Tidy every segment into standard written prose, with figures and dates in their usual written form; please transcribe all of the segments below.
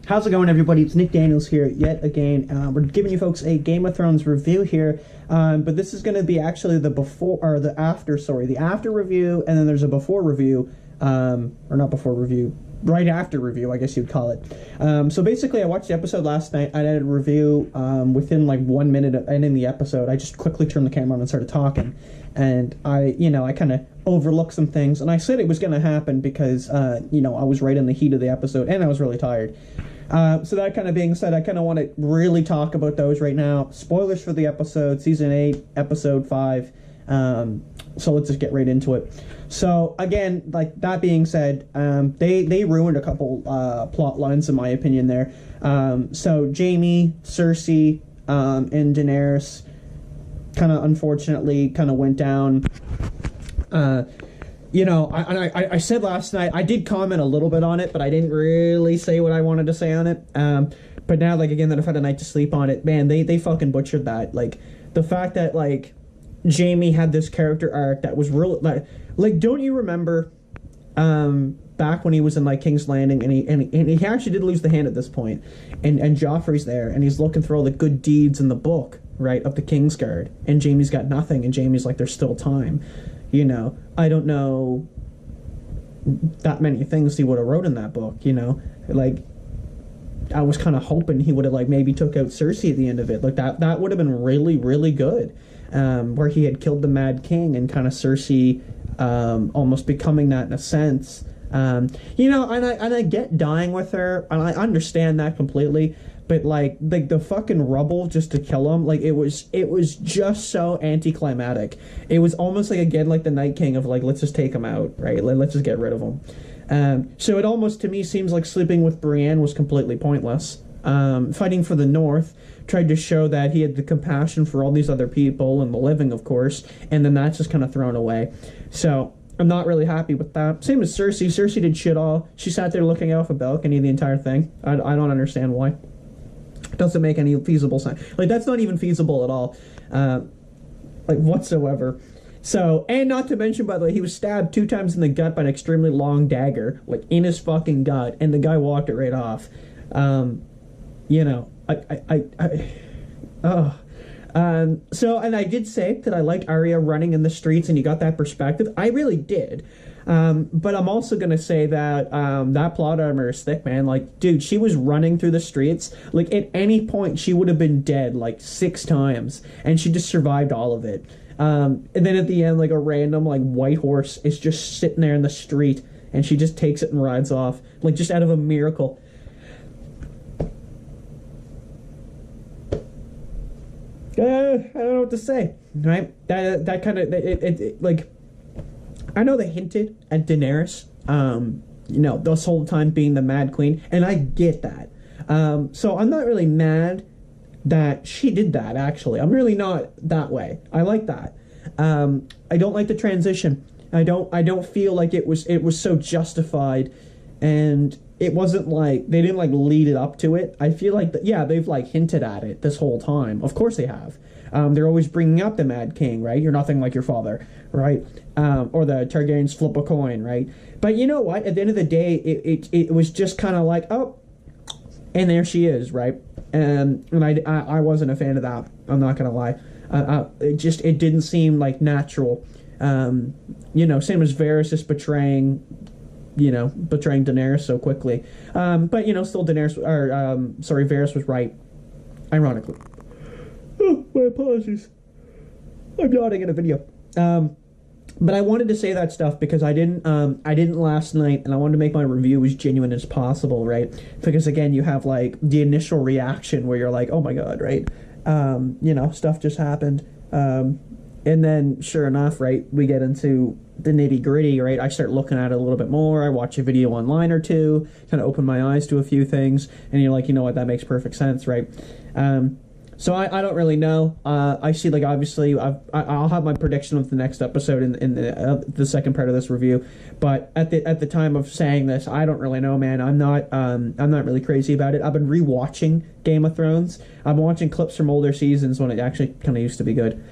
How's it going, everybody? It's Nick Daniels here yet again. We're giving you folks a Game of Thrones review here, but this is going to be actually the after review, and then there's a before review, or not before review, right after review, I guess you'd call it. So basically, I watched the episode last night. I did a review within like 1 minute of ending the episode. I just quickly turned the camera on and started talking, and I kind of overlooked some things, and I said it was going to happen because, I was right in the heat of the episode, and I was really tired. So that kind of being said, I kind of want to really talk about those right now. Spoilers for the episode, Season 8, Episode 5. So let's just get right into it. So, again, like that being said, they ruined a couple plot lines, in my opinion, there. So Jaime, Cersei, and Daenerys kind of unfortunately kind of went down. I said last night, I did comment a little bit on it, but I didn't really say what I wanted to say on it. But now, like, again, that I've had a night to sleep on it, man, they fucking butchered that. Like, the fact that, like, Jaime had this character arc that was real, like, don't you remember, back when he was in, like, King's Landing, and he actually did lose the hand at this point, and Joffrey's there, and he's looking for all the good deeds in the book, right, of the Kingsguard, and Jaime's got nothing, and Jaime's like, there's still time. I don't know that many things he would have wrote in that book, like, I was kind of hoping he would have, like, maybe took out Cersei at the end of it, like, that would have been really, really good, where he had killed the Mad King, and kind of Cersei, almost becoming that in a sense, and I get dying with her, and I understand that completely, but like the fucking rubble just to kill him, like it was just so anticlimactic. It was almost like, again, like the Night King of, like, let's just take him out, right? Let's just get rid of him. So it almost to me seems like sleeping with Brienne was completely pointless. Fighting for the North tried to show that he had the compassion for all these other people and the living, of course, and then that's just kind of thrown away. So I'm not really happy with that. Same as Cersei. Cersei did shit all. She sat there looking out of a balcony the entire thing. I don't understand why. It doesn't make any feasible sense. Like, that's not even feasible at all. Like, whatsoever. So, and not to mention, by the way, he was stabbed 2 times in the gut by an extremely long dagger, like, in his fucking gut, and the guy walked it right off. So, and I did say that I liked Arya running in the streets, and you got that perspective. I really did. But I'm also going to say that that plot armor is thick, man. Like, dude, she was running through the streets. Like, at any point, she would have been dead, like, 6 times. And she just survived all of it. And then at the end, like, a random, like, white horse is just sitting there in the street. And she just takes it and rides off. Like, just out of a miracle. I don't know what to say, right? That kind of, like, I know they hinted at Daenerys, this whole time being the Mad Queen, and I get that. So I'm not really mad that she did that, actually. I'm really not that way. I like that. I don't like the transition. I don't feel like it was so justified, and it wasn't like, they didn't, like, lead it up to it. I feel like, they've, like, hinted at it this whole time. Of course they have. They're always bringing up the Mad King, right? You're nothing like your father, right? Or the Targaryens flip a coin, right? But you know what? At the end of the day, it was just kind of like, oh, and there she is, right? And I wasn't a fan of that. I'm not gonna lie. It didn't seem like natural. Same as Varys just betraying Daenerys so quickly. But still Varys was right, ironically. Oh, my apologies. I'm yawning in a video. But I wanted to say that stuff because I didn't last night, and I wanted to make my review as genuine as possible, right? Because, again, you have, like, the initial reaction where you're like, oh my god, right? Stuff just happened. And then, sure enough, right, we get into the nitty-gritty, right? I start looking at it a little bit more. I watch a video online or two, kind of open my eyes to a few things, and you're like, you know what, that makes perfect sense, right? So I don't really know. I see, like, obviously, I'll have my prediction of the next episode in the second part of this review. But at the time of saying this, I don't really know, man. I'm not really crazy about it. I've been rewatching Game of Thrones. I'm watching clips from older seasons when it actually kind of used to be good.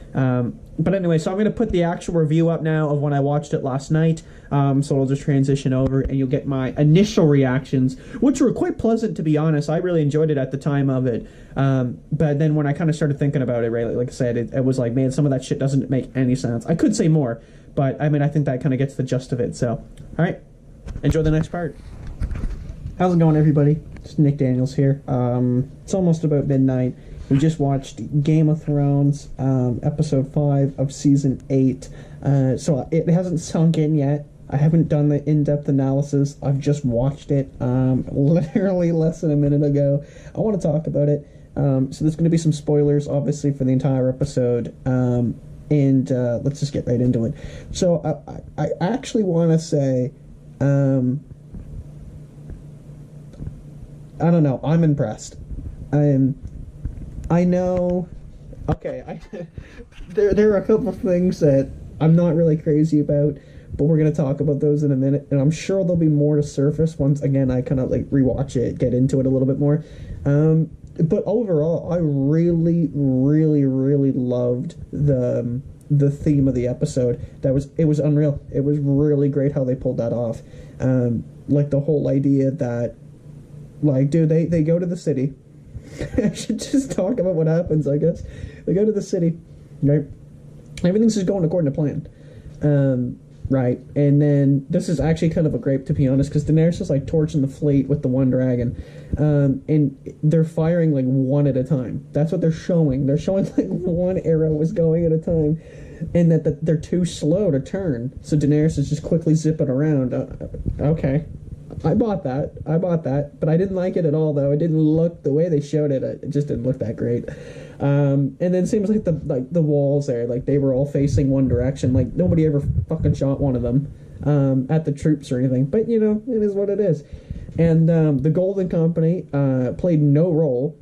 But anyway, so I'm going to put the actual review up now of when I watched it last night. So I'll just transition over and you'll get my initial reactions, which were quite pleasant, to be honest. I really enjoyed it at the time of it. But then when I kind of started thinking about it, right, like I said, it was like, man, some of that shit doesn't make any sense. I could say more, but I mean, I think that kind of gets the gist of it. So, all right, enjoy the next part. How's it going, everybody? It's Nick Daniels here. It's almost about midnight. We just watched Game of Thrones, episode 5 of season 8. So it hasn't sunk in yet. I haven't done the in-depth analysis. I've just watched it literally less than a minute ago. I want to talk about it. So there's going to be some spoilers, obviously, for the entire episode. And let's just get right into it. So I actually want to say, I don't know, I'm impressed. I know, okay, there are a couple of things that I'm not really crazy about, but we're going to talk about those in a minute, and I'm sure there'll be more to surface once, again, I kind of, like, rewatch it, get into it a little bit more. But overall, I really, really, really loved the theme of the episode. It was unreal. It was really great how they pulled that off. Like, the whole idea that, like, dude, they go to the city. I should just talk about what happens, I guess. They go to the city, right? Everything's just going according to plan. Right? And then, this is actually kind of a grape, to be honest, because Daenerys is, like, torching the fleet with the one dragon. And they're firing, like, one at a time. That's what they're showing. They're showing, like, one arrow is going at a time. And that they're too slow to turn. So Daenerys is just quickly zipping around. Okay. I bought that, but I didn't like it at all, though. It didn't look, the way they showed it, it just didn't look that great. And then it seems like the walls there, like, they were all facing one direction, like, nobody ever fucking shot one of them, at the troops or anything, but, you know, it is what it is. And, the Golden Company, played no role,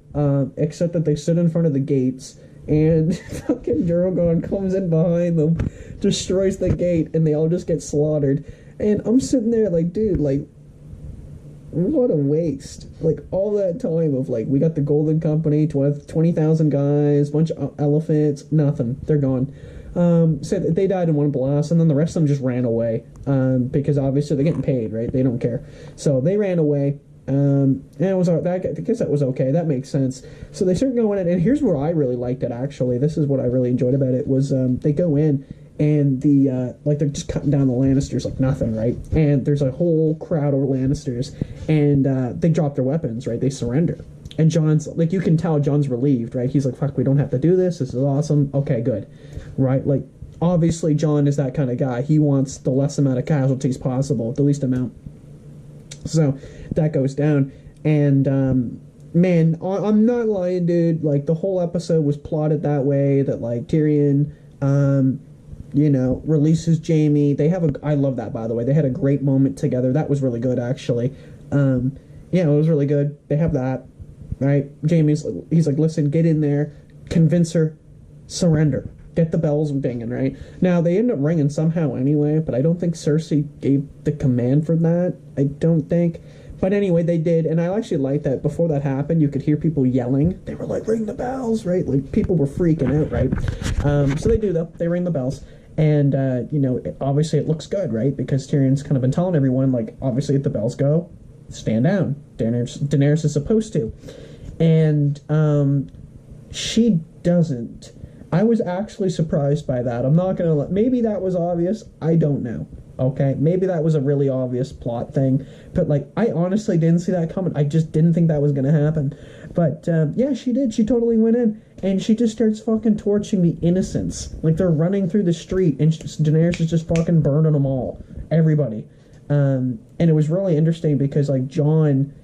except that they stood in front of the gates, and fucking Drogon comes in behind them, destroys the gate, and they all just get slaughtered. And I'm sitting there like, dude, like, what a waste. Like, all that time of, like, we got the Golden Company, 20,000 guys, bunch of elephants, nothing. They're gone. So they died in one blast, and then the rest of them just ran away. Because obviously they're getting paid, right? They don't care. So they ran away. And it was, I guess that was okay. That makes sense. So they start going in, and here's where I really liked it, actually. This is what I really enjoyed about it, was they go in, and like, they're just cutting down the Lannisters like nothing, right? And there's a whole crowd of Lannisters, and they drop their weapons, right? They surrender. And Jon's, like, you can tell Jon's relieved, right? He's like, fuck, we don't have to do this. This is awesome. Okay, good. Right? Like, obviously, Jon is that kind of guy. He wants the less amount of casualties possible, the least amount. So that goes down. And, man, I'm not lying, dude. Like, the whole episode was plotted that way, that, like, Tyrion, you know, releases Jaime. I love that, by the way. They had a great moment together. That was really good, actually. Yeah, it was really good. They have that, right? He's like, listen, get in there, convince her, surrender. Get the bells dinging, right? Now, they end up ringing somehow anyway, but I don't think Cersei gave the command for that. I don't think. But anyway, they did, and I actually liked that. Before that happened, you could hear people yelling. They were like, ring the bells, right? Like, people were freaking out, right? So they do, though. They ring the bells. And, you know, obviously it looks good, right? Because Tyrion's kind of been telling everyone, like, obviously if the bells go, stand down. Daenerys is supposed to. And she doesn't. I was actually surprised by that. I'm not going to... Maybe that was obvious. I don't know. Okay? Maybe that was a really obvious plot thing. But, like, I honestly didn't see that coming. I just didn't think that was going to happen. But, yeah, she did. She totally went in. And she just starts fucking torching the innocents. Like, they're running through the street, and Daenerys is just fucking burning them all. Everybody. And it was really interesting because, like, Jon,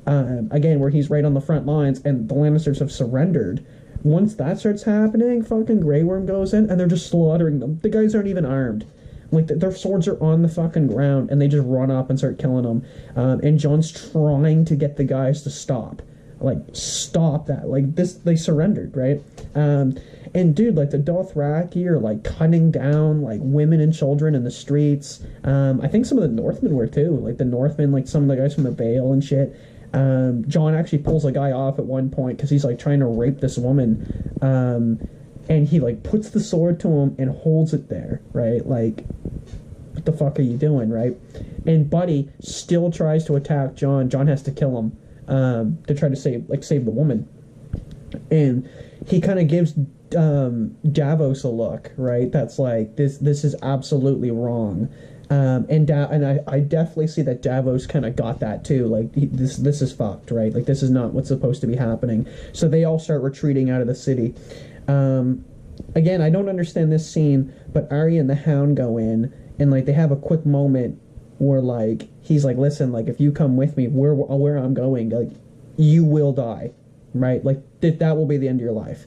again, where he's right on the front lines, and the Lannisters have surrendered. Once that starts happening, fucking Grey Worm goes in, and they're just slaughtering them. The guys aren't even armed. Like, their swords are on the fucking ground, and they just run up and start killing them. And Jon's trying to get the guys to stop. Like, stop that. Like, they surrendered, right? And, dude, like, the Dothraki are, like, cutting down, like, women and children in the streets. I think some of the Northmen were, too. Like, the Northmen, like, some of the guys from the Vale and shit. John actually pulls a guy off at one point because he's like trying to rape this woman, and he like puts the sword to him and holds it there, right? Like, what the fuck are you doing, right? And Buddy still tries to attack John. John has to kill him to try to save the woman, and he kind of gives Davos a look, right? That's like, this is absolutely wrong. And I definitely see that Davos kind of got that too. Like, this is fucked, right? Like, this is not what's supposed to be happening. So they all start retreating out of the city. Again, I don't understand this scene, but Arya and the Hound go in, and like they have a quick moment where like he's like, listen, like if you come with me where I'm going, like you will die, right? Like that will be the end of your life.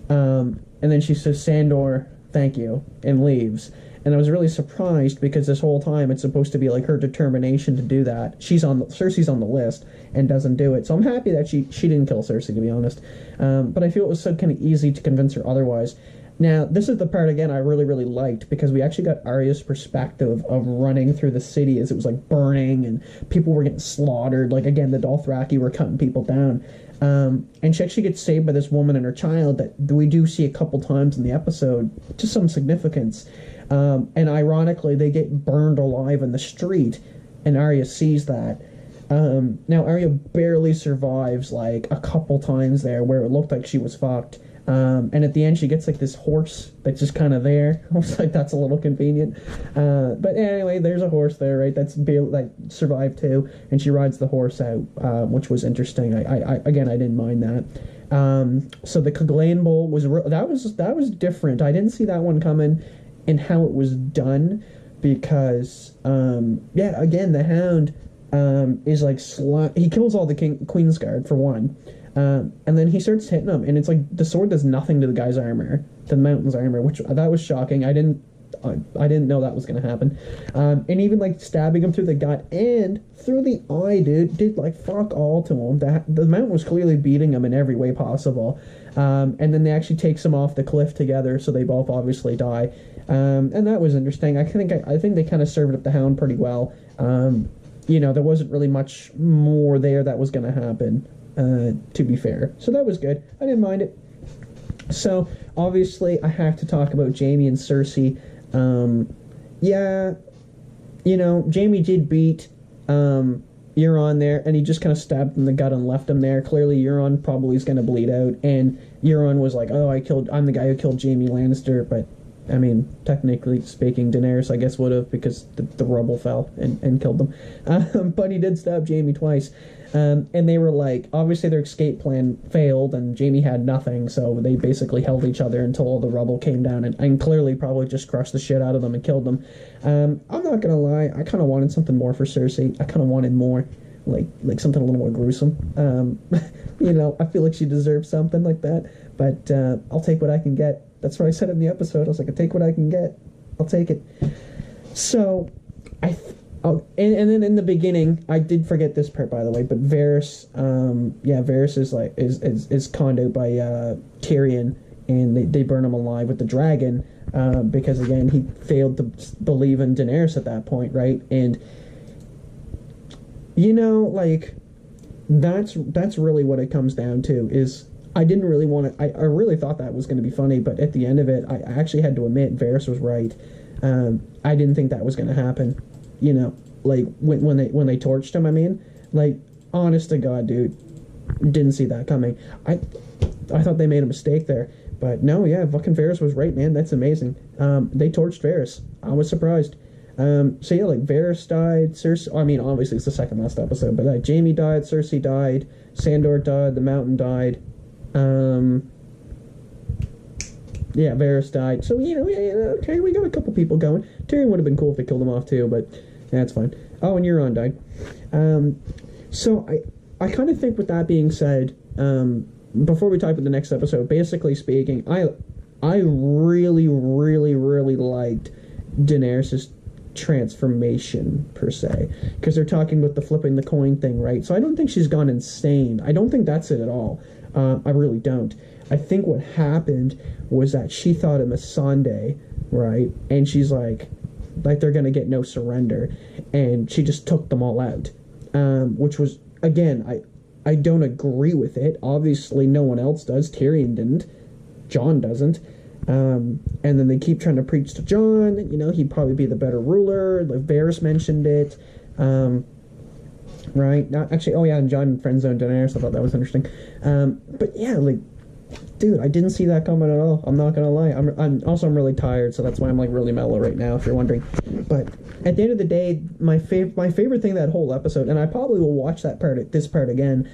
And then she says, Sandor, thank you, and leaves. And I was really surprised because this whole time it's supposed to be like her determination to do that. Cersei's on the list and doesn't do it. So I'm happy that she didn't kill Cersei, to be honest. But I feel it was so kind of easy to convince her otherwise. Now, this is the part, again, I really, really liked, because we actually got Arya's perspective of running through the city as it was, like, burning, and people were getting slaughtered. Like, again, the Dothraki were cutting people down. And she actually gets saved by this woman and her child that we do see a couple times in the episode, to some significance. And ironically, they get burned alive in the street, and Arya sees that. Now, Arya barely survives, like, a couple times there where it looked like she was fucked. And at the end, she gets, like, this horse that's just kind of there. I was like, that's a little convenient. But anyway, there's a horse there, right? That's barely, like, survived, too. And she rides the horse out, which was interesting. I didn't mind that. So the Clegane Bowl that was different. I didn't see that one coming and how it was done because, again, the Hound is, like, he kills all the Queensguard, for one. And then he starts hitting him, and it's like the sword does nothing to the guy's armor, the mountain's armor, which that was shocking. I didn't know that was gonna happen. And even like stabbing him through the gut and through the eye, dude, did like fuck all to him. The mountain was clearly beating him in every way possible. And then they actually takes him off the cliff together, so they both obviously die. And that was interesting. I think they kind of served up the Hound pretty well. There wasn't really much more there that was gonna happen. To be fair. So that was good. I didn't mind it. So, obviously, I have to talk about Jaime and Cersei. Jaime did beat Euron there, and he just kind of stabbed him in the gut and left him there. Clearly, Euron probably is going to bleed out, and Euron was like, I'm the guy who killed Jaime Lannister, but, I mean, technically speaking, Daenerys, I guess, would have, because the rubble fell and killed them. But he did stab Jaime twice. And they were like, obviously their escape plan failed, and Jaime had nothing, so they basically held each other until all the rubble came down, and clearly probably just crushed the shit out of them and killed them. I'm not gonna lie, I kind of wanted something more for Cersei. I kind of wanted more, like something a little more gruesome. I feel like she deserves something like that, but I'll take what I can get. That's what I said in the episode. I was like, I take what I can get. I'll take it. So, and then in the beginning, I did forget this part, by the way, but Varys, Varys is conned out by Tyrion, and they burn him alive with the dragon, because again, he failed to believe in Daenerys at that point, right? And that's really what it comes down to, is I didn't really want to, I really thought that was going to be funny, but at the end of it, I actually had to admit Varys was right. I didn't think that was going to happen. Like when they torched him, I mean, like, honest to God, dude, didn't see that coming. I thought they made a mistake there, but no, yeah, fucking Varys was right, man. That's amazing. They torched Varys. I was surprised. So yeah, like Varys died, Cersei. I mean, obviously it's the second last episode, but Jaime died, Cersei died, Sandor died, the Mountain died. Varys died. So okay, we got a couple people going. Tyrion would have been cool if they killed him off too, but. That's fine. Oh, and Euron died. So I kind of think with that being said, before we talk about the next episode, basically speaking, I really, really, really liked Daenerys' transformation, per se. Because they're talking about the flipping the coin thing, right? So I don't think she's gone insane. I don't think that's it at all. I really don't. I think what happened was that she thought of Missandei, right? And she's like they're going to get no surrender, and she just took them all out, which was again, I don't agree with it. Obviously, no one else does. Tyrion didn't. Jon doesn't. And then they keep trying to preach to Jon. You know, he'd probably be the better ruler. Like Varys mentioned it. Right? Not actually. Oh yeah, and Jon friend zoned Daenerys. I thought that was interesting. But yeah, like, dude, I didn't see that coming at all. I'm not gonna lie. I'm really tired, so that's why I'm like really mellow right now, if you're wondering. But at the end of the day, my favorite thing that whole episode, and I probably will watch this part again,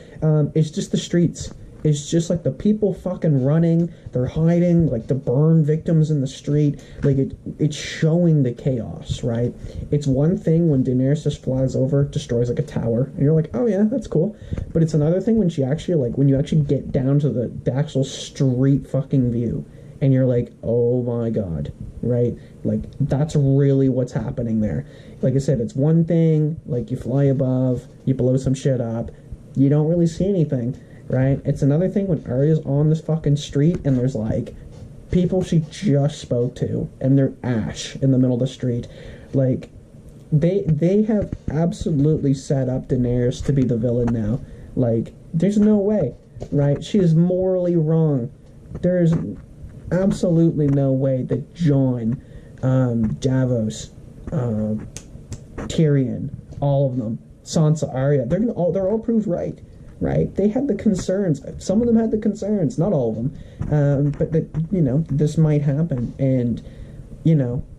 is just the streets. It's just like the people fucking running, they're hiding, like the burn victims in the street. Like it's showing the chaos, right? It's one thing when Daenerys just flies over, destroys like a tower, and you're like, oh yeah, that's cool. But it's another thing when when you actually get down to the actual street fucking view, and you're like, oh my god, right? Like that's really what's happening there. Like I said, it's one thing, like you fly above, you blow some shit up, you don't really see anything. Right? It's another thing when Arya's on this fucking street and there's like people she just spoke to and they're ash in the middle of the street. Like they have absolutely set up Daenerys to be the villain now. Like there's no way, right? She is morally wrong. There's absolutely no way that Jon, Davos, Tyrion, all of them, Sansa, Arya, they're all proved right. Right? They had the concerns. Some of them had the concerns, not all of them. But this might happen. And,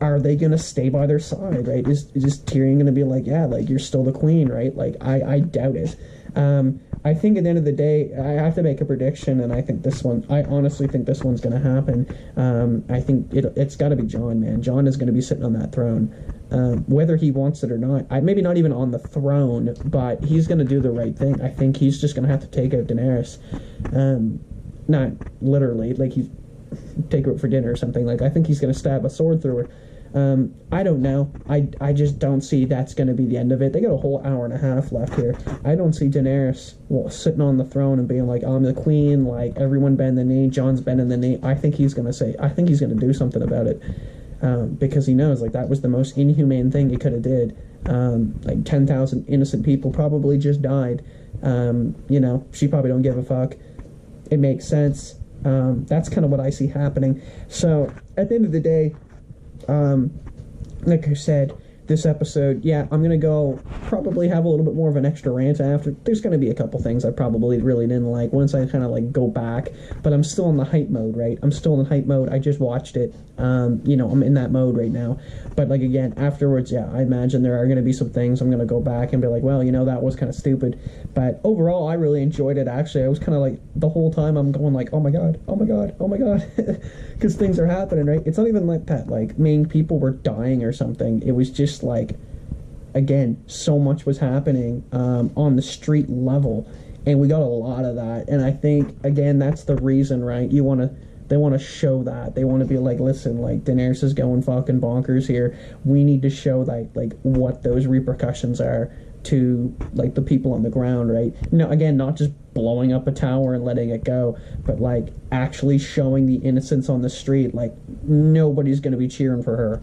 are they going to stay by their side, right? Is Tyrion going to be like, yeah, like, you're still the queen, right? Like, I doubt it. I think at the end of the day, I have to make a prediction, and I honestly think this one's going to happen. I think it's got to be Jon, man. Jon is going to be sitting on that throne. Whether he wants it or not, maybe not even on the throne, but he's going to do the right thing. I think he's just going to have to take out Daenerys. Not literally, like he's take her out for dinner or something. Like, I think he's going to stab a sword through her. I don't know. I just don't see that's going to be the end of it. They got a whole hour and a half left here. I don't see Daenerys sitting on the throne and being like, I'm the queen, like, everyone bend the knee, Jon's bending the knee. I think he's going to do something about it. Because he knows, like, that was the most inhumane thing he could have did. Like, 10,000 innocent people probably just died. She probably don't give a fuck. It makes sense. That's kind of what I see happening. So, at the end of the day, like I said, this episode, yeah, I'm going to go probably have a little bit more of an extra rant after. There's going to be a couple things I probably really didn't like once I kind of like go back, but I'm still in the hype mode, right? I'm still in the hype mode. I just watched it. I'm in that mode right now. But like, again, afterwards, yeah, I imagine there are going to be some things I'm going to go back and be like, well, that was kind of stupid. But overall, I really enjoyed it. Actually, I was kind of like, the whole time I'm going like, oh my god, oh my god, oh my god, because things are happening, right? It's not even like that, like, main people were dying or something. It was just like, again, so much was happening on the street level, and we got a lot of that. And I think, again, that's the reason, right? They want to show that. They want to be like, listen, like, Daenerys is going fucking bonkers here. We need to show that, like, what those repercussions are to, like, the people on the ground, right? No, again, not just blowing up a tower and letting it go, but, like, actually showing the innocents on the street. Like, nobody's going to be cheering for her,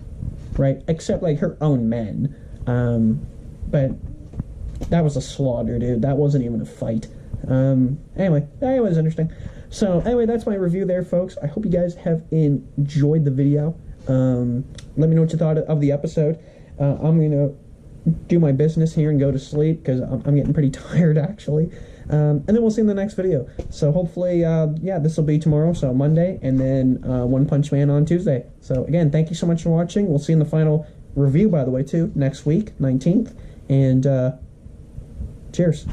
right? Except, like, her own men. But that was a slaughter, dude. That wasn't even a fight. Anyway, that was interesting. So, anyway, that's my review there, folks. I hope you guys have enjoyed the video. Let me know what you thought of the episode. I'm going to do my business here and go to sleep because I'm getting pretty tired, actually. And then we'll see you in the next video. So, hopefully, this will be tomorrow, so Monday, and then One Punch Man on Tuesday. So, again, thank you so much for watching. We'll see you in the final review, by the way, too, next week, 19th. And cheers.